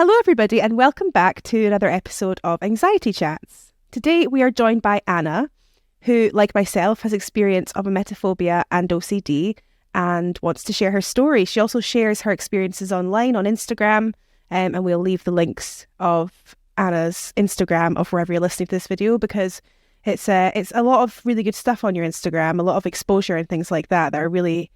Hello everybody and welcome back to another episode of Anxiety Chats. Today we are joined by Anna, who, like myself, has experience of emetophobia and OCD and wants to share her story. She also shares her experiences online on Instagram, and we'll leave the links of Anna's Instagram of wherever you're listening to this video, because it's a lot of really good stuff on your Instagram, a lot of exposure and things like that are really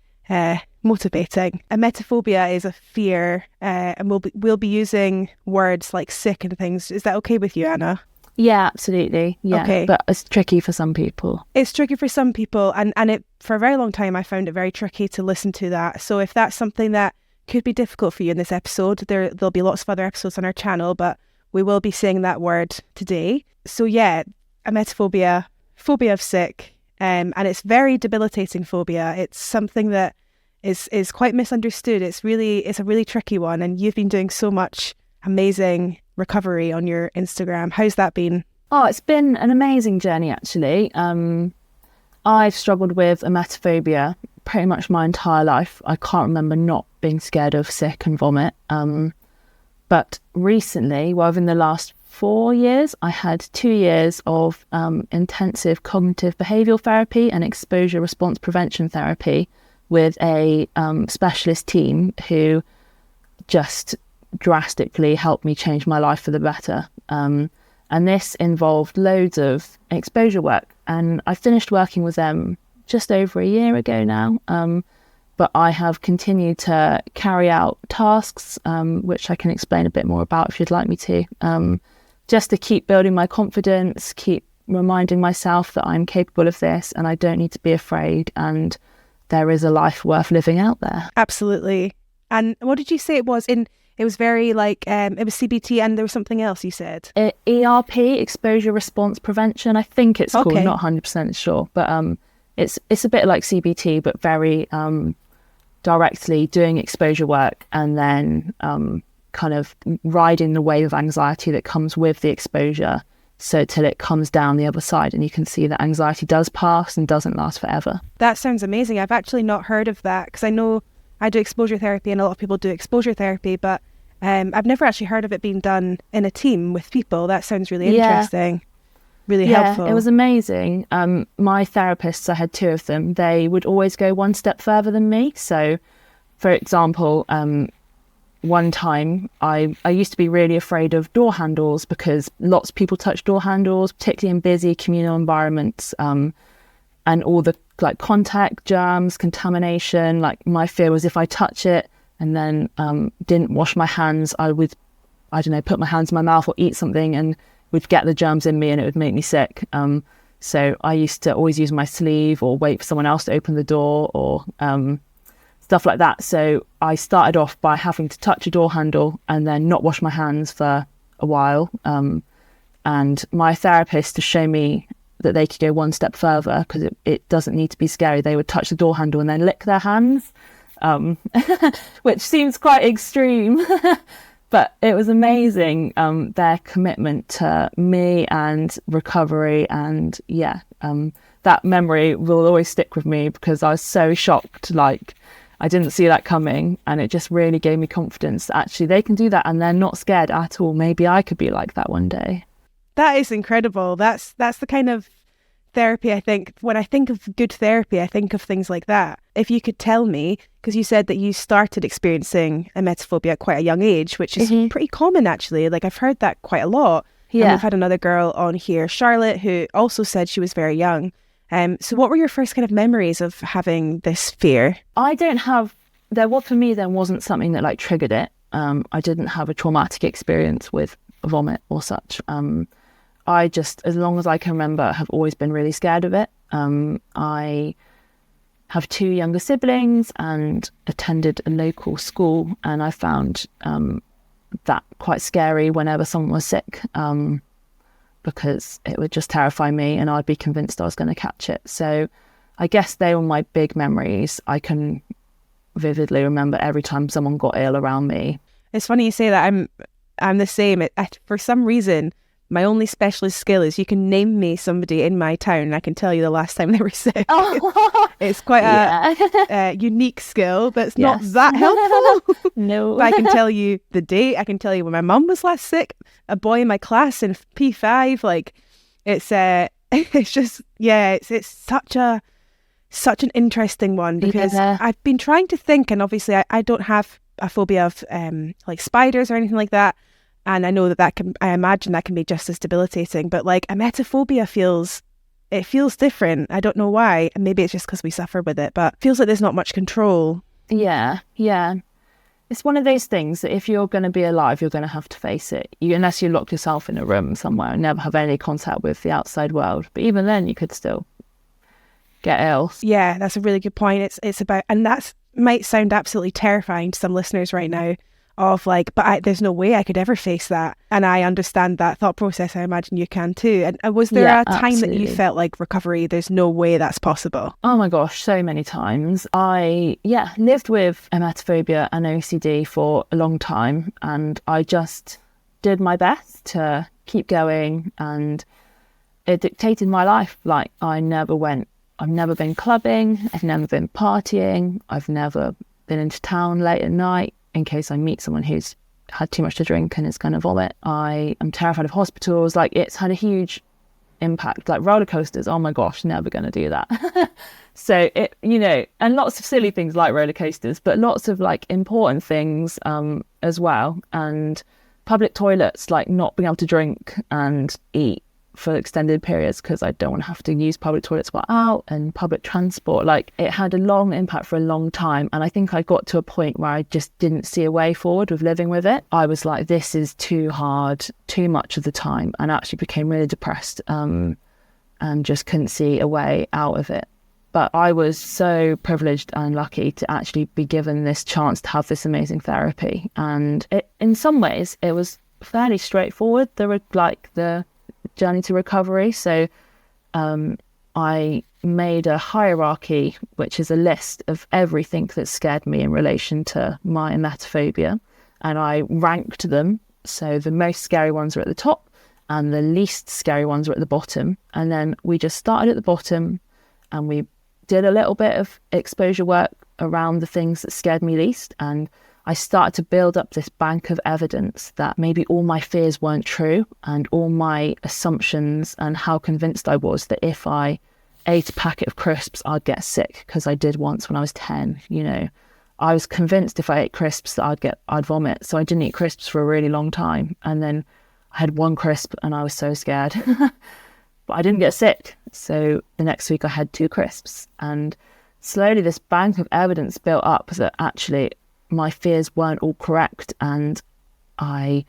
motivating. Emetophobia is a fear, and we'll be using words like sick and things. Is that okay with you, Anna? Yeah, absolutely. Yeah, okay. But it's tricky for some people. It's tricky for some people, and it for a very long time I found it very tricky to listen to that. So if that's something that could be difficult for you in this episode, there'll be lots of other episodes on our channel, but we will be saying that word today. So yeah, emetophobia, phobia of sick, and it's very debilitating phobia. It's something that is quite misunderstood. It's a really tricky one, and you've been doing so much amazing recovery on your Instagram. How's that been? Oh, it's been an amazing journey, actually. I've struggled with emetophobia pretty much my entire life. I can't remember not being scared of sick and vomit. But recently, within the last 4 years, I had 2 years of intensive cognitive behavioural therapy and exposure response prevention therapy with a specialist team who just drastically helped me change my life for the better. And this involved loads of exposure work. And I finished working with them just over a year ago now. But I have continued to carry out tasks, which I can explain a bit more about if you'd like me to, just to keep building my confidence, keep reminding myself that I'm capable of this and I don't need to be afraid, and there is a life worth living out there. Absolutely. And what did you say it was? It was very like, it was CBT and there was something else you said. ERP, exposure response prevention, I think it's called, not 100% sure. But it's a bit like CBT, but very directly doing exposure work and then kind of riding the wave of anxiety that comes with the exposure, so till it comes down the other side and you can see that anxiety does pass and doesn't last forever. That sounds amazing. I've actually not heard of that, because I know I do exposure therapy and a lot of people do exposure therapy, but I've never actually heard of it being done in a team with people. That sounds really interesting, really helpful. It was amazing. My therapists, I had 2 of them, they would always go one step further than me. So, for example, one time I used to be really afraid of door handles because lots of people touch door handles, particularly in busy communal environments, and all the like contact, germs, contamination. Like my fear was if I touch it and then didn't wash my hands, I would, I don't know, put my hands in my mouth or eat something and would get the germs in me and it would make me sick. So I used to always use my sleeve or wait for someone else to open the door or stuff like that. So I started off by having to touch a door handle and then not wash my hands for a while. And my therapist, to show me that they could go one step further, because it doesn't need to be scary, they would touch the door handle and then lick their hands, which seems quite extreme. But it was amazing, their commitment to me and recovery. And that memory will always stick with me because I was so shocked. Like, I didn't see that coming, and it just really gave me confidence that actually they can do that and they're not scared at all. Maybe I could be like that one day. That is incredible. That's the kind of therapy I think, when I think of good therapy, I think of things like that. If you could tell me, because you said that you started experiencing emetophobia at quite a young age, which is pretty common actually. Like I've heard that quite a lot. Yeah. And we've had another girl on here, Charlotte, who also said she was very young. So what were your first kind of memories of having this fear? I don't have, for me there wasn't something that like triggered it. I didn't have a traumatic experience with vomit or such. I just, as long as I can remember, have always been really scared of it. I have 2 younger siblings and attended a local school, and I found that quite scary whenever someone was sick, because it would just terrify me and I'd be convinced I was going to catch it. So I guess they were my big memories. I can vividly remember every time someone got ill around me. It's funny you say that. I'm the same. For some reason, My only specialist skill is you can name me somebody in my town and I can tell you the last time they were sick. Oh. It's quite a unique skill that's not Yes. that helpful. No. But I can tell you the date. I can tell you when my mum was last sick. A boy in my class in P5. Like, it's just, it's such an interesting one, because I've been trying to think, and obviously I don't have a phobia of like spiders or anything like that, and I know I imagine that can be just as debilitating, but like emetophobia feels different. I don't know why, and maybe it's just because we suffer with it, but it feels like there's not much control. Yeah. It's one of those things that if you're going to be alive, you're going to have to face it. Unless you lock yourself in a room somewhere and never have any contact with the outside world. But even then, you could still get ill. Yeah, that's a really good point. It's about, and that might sound absolutely terrifying to some listeners right now, of like, but there's no way I could ever face that. And I understand that thought process. I imagine you can too. And was there a time that you felt like recovery, there's no way that's possible? Oh my gosh, so many times. I lived with emetophobia and OCD for a long time, and I just did my best to keep going, and it dictated my life. Like, I've never been clubbing, I've never been partying, I've never been into town late at night in case I meet someone who's had too much to drink and is going to vomit. I am terrified of hospitals. Like, it's had a huge impact. Like roller coasters, oh my gosh, never going to do that. So it, and lots of silly things like roller coasters, but lots of like important things as well. And public toilets, like not being able to drink and eat for extended periods because I don't want to have to use public toilets while out, and public transport. Like, it had a long impact for a long time, and I think I got to a point where I just didn't see a way forward with living with it. I was like, this is too hard, too much of the time, and actually became really depressed and just couldn't see a way out of it. But I was so privileged and lucky to actually be given this chance to have this amazing therapy, and in some ways it was fairly straightforward. There were like the journey to recovery. So I made a hierarchy, which is a list of everything that scared me in relation to my emetophobia, and I ranked them. So the most scary ones were at the top and the least scary ones were at the bottom. And then we just started at the bottom and we did a little bit of exposure work around the things that scared me least, and I started to build up this bank of evidence that maybe all my fears weren't true, and all my assumptions, and how convinced I was that if I ate a packet of crisps, I'd get sick, because I did once when I was 10. I was convinced if I ate crisps that I'd vomit. So I didn't eat crisps for a really long time. And then I had one crisp and I was so scared, but I didn't get sick. So the next week I had 2 crisps, and slowly this bank of evidence built up that actually my fears weren't all correct, and I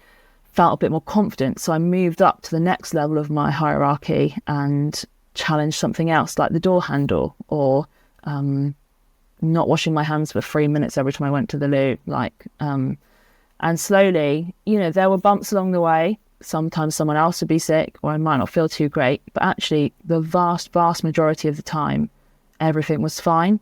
felt a bit more confident. So I moved up to the next level of my hierarchy and challenged something else, like the door handle, or not washing my hands for 3 minutes every time I went to the loo. And slowly, there were bumps along the way. Sometimes someone else would be sick, or I might not feel too great, but actually the vast majority of the time everything was fine,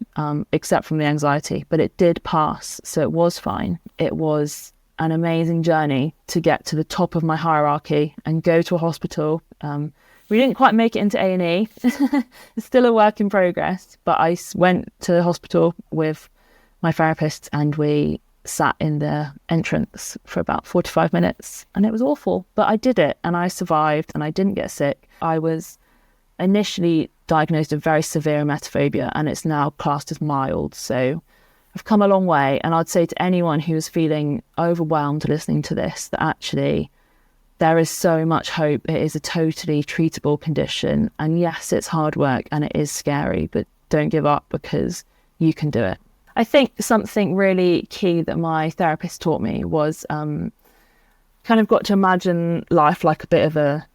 except from the anxiety, but it did pass, so it was fine. It was an amazing journey to get to the top of my hierarchy and go to a hospital. We didn't quite make it into A&E. It's still a work in progress, but I went to the hospital with my therapist and we sat in the entrance for about 45 minutes, and it was awful, but I did it and I survived and I didn't get sick. I was initially diagnosed with very severe emetophobia, and it's now classed as mild. So I've come a long way, and I'd say to anyone who's feeling overwhelmed listening to this that actually there is so much hope. It is a totally treatable condition, and yes, it's hard work and it is scary, but don't give up, because you can do it. I think something really key that my therapist taught me was kind of got to imagine life like a bit of a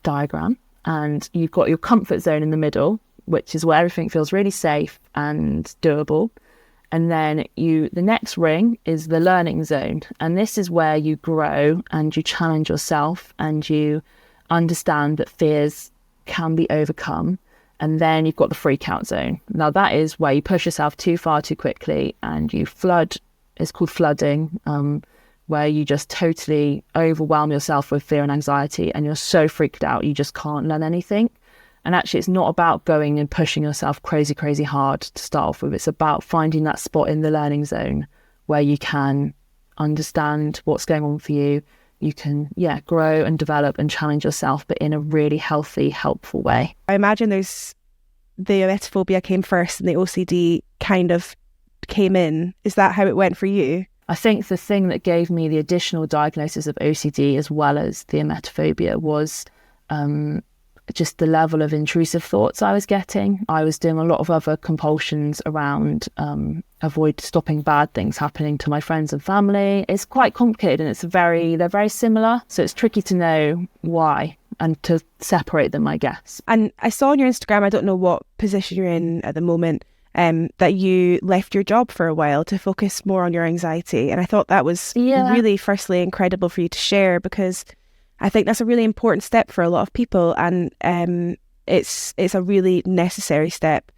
diagram. And you've got your comfort zone in the middle, which is where everything feels really safe and doable. And then the next ring is the learning zone. And this is where you grow and you challenge yourself and you understand that fears can be overcome. And then you've got the freak out zone. Now that is where you push yourself too far too quickly and you flood. It's called flooding, where you just totally overwhelm yourself with fear and anxiety, and you're so freaked out you just can't learn anything. And actually, it's not about going and pushing yourself crazy hard to start off with. It's about finding that spot in the learning zone where you can understand what's going on for you. You can, grow and develop and challenge yourself, but in a really healthy, helpful way. I imagine the emetophobia came first and the OCD kind of came in. Is that how it went for you? I think the thing that gave me the additional diagnosis of OCD as well as the emetophobia was just the level of intrusive thoughts I was getting. I was doing a lot of other compulsions around avoid stopping bad things happening to my friends and family. It's quite complicated and they're very similar. So it's tricky to know why and to separate them, I guess. And I saw on your Instagram, I don't know what position you're in at the moment, that you left your job for a while to focus more on your anxiety. And I thought that was really, firstly, incredible for you to share, because I think that's a really important step for a lot of people. And it's a really necessary step.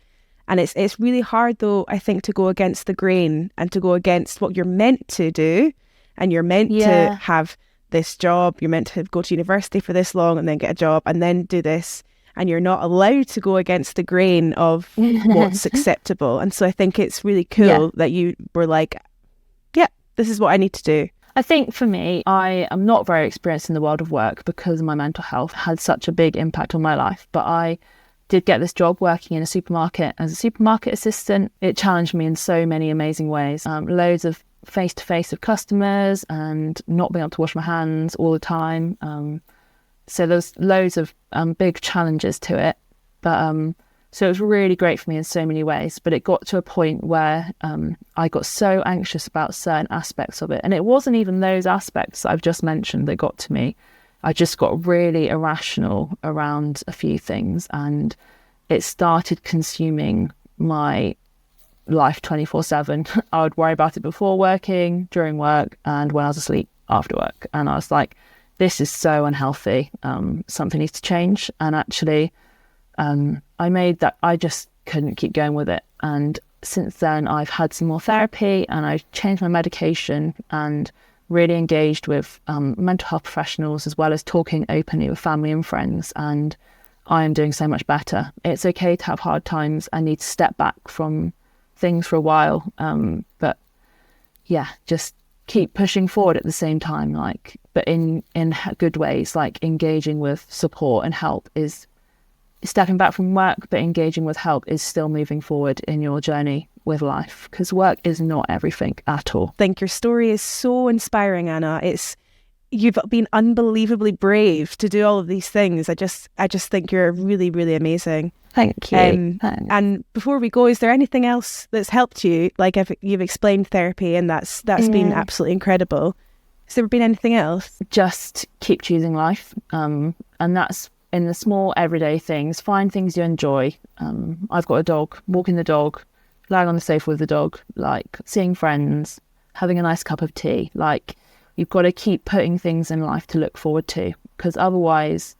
And it's really hard, though, I think, to go against the grain and to go against what you're meant to do. And you're meant to have this job. You're meant to go to university for this long and then get a job and then do this. And you're not allowed to go against the grain of what's acceptable. And so I think it's really cool that you were like, this is what I need to do. I think for me, I am not very experienced in the world of work because my mental health had such a big impact on my life. But I did get this job working in a supermarket as a supermarket assistant. It challenged me in so many amazing ways. Loads of face-to-face with customers and not being able to wash my hands all the time. So there's loads of big challenges to it. But so it was really great for me in so many ways. But it got to a point where I got so anxious about certain aspects of it. And it wasn't even those aspects I've just mentioned that got to me. I just got really irrational around a few things. And it started consuming my life 24/7. I would worry about it before working, during work, and when I was asleep after work. And I was like, this is so unhealthy. Something needs to change. And actually, I just couldn't keep going with it. And since then, I've had some more therapy and I've changed my medication and really engaged with mental health professionals, as well as talking openly with family and friends. And I am doing so much better. It's okay to have hard times. I need to step back from things for a while. But just keep pushing forward at the same time, but in good ways, like engaging with support and help is stepping back from work, but engaging with help is still moving forward in your journey with life, because work is not everything at all. I think your story is so inspiring, Anna. You've been unbelievably brave to do all of these things. I just think you're really, really amazing. Thank you. And before we go, is there anything else that's helped you? Like, if you've explained therapy, and that's been absolutely incredible. Has there been anything else? Just keep choosing life. And that's in the small everyday things. Find things you enjoy. I've got a dog. Walking the dog, lying on the sofa with the dog, like seeing friends, having a nice cup of tea. Like, you've got to keep putting things in life to look forward to, because otherwise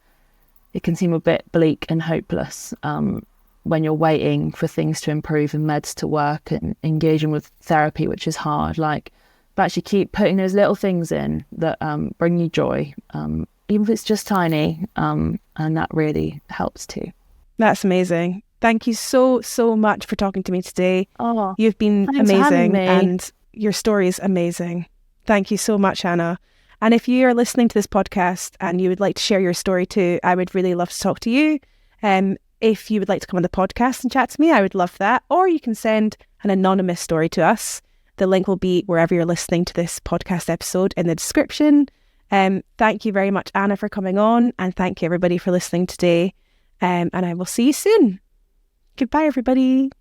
it can seem a bit bleak and hopeless when you're waiting for things to improve and meds to work and engaging with therapy, which is hard. But actually keep putting those little things in that bring you joy, even if it's just tiny, and that really helps too. That's amazing. Thank you so, so much for talking to me today. Oh, you've been amazing, me. And your story is amazing. Thank you so much, Anna. And if you are listening to this podcast and you would like to share your story too, I would really love to talk to you. If you would like to come on the podcast and chat to me, I would love that. Or you can send an anonymous story to us. The link will be wherever you're listening to this podcast episode in the description. Thank you very much, Anna, for coming on. And thank you, everybody, for listening today. And I will see you soon. Goodbye, everybody.